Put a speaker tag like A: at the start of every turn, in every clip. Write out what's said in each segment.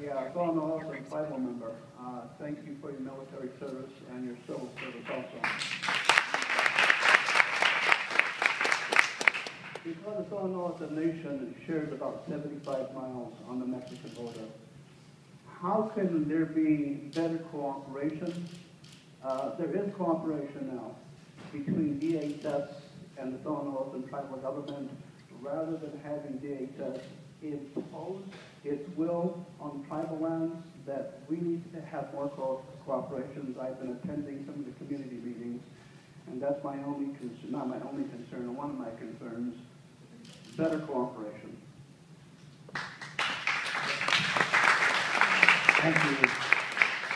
A: fellow Northern tribal member, thank you for your military service and your civil service also. Because the Southern Northern Nation shares about 75 miles on the Mexican border, how can there be better cooperation? There is cooperation now between DHS and the Southern Northern tribal government, rather than having DHS impose its will on tribal lands, that we need to have more cooperation. I've been attending some of the community meetings, and that's my only concern, not my only concern, one of my concerns, better cooperation.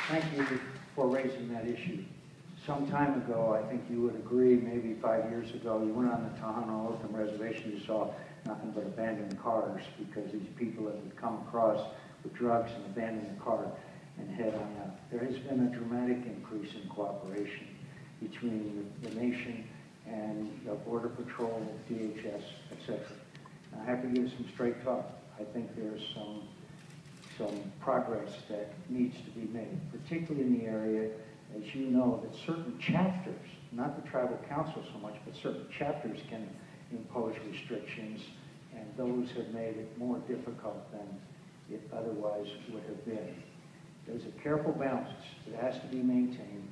B: Thank you for raising that issue. Some time ago, I think you would agree, maybe 5 years ago, you went on the Tohono O'odham reservation, you saw nothing but abandoned cars because these people that would come across with drugs and abandon the car and head on out. There has been a dramatic increase in cooperation between the nation and the Border Patrol, DHS, etc. I have to give some straight talk. I think there's some progress that needs to be made, particularly in the area, as you know, that certain chapters, not the tribal council so much, but certain chapters can impose restrictions, and those have made it more difficult than it otherwise would have been. There's a careful balance that has to be maintained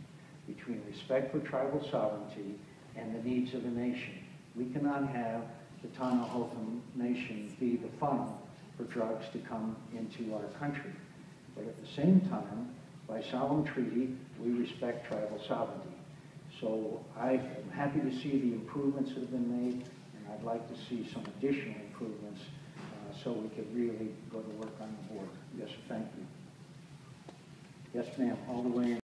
B: between respect for tribal sovereignty and the needs of the nation. We cannot have the Tohono O'odham Nation be the funnel for drugs to come into our country. But at the same time, by solemn treaty, we respect tribal sovereignty. So I am happy to see the improvements that have been made, and I'd like to see some additional improvements so we could really go to work on the border. Yes, thank you. Yes, ma'am, all the way in.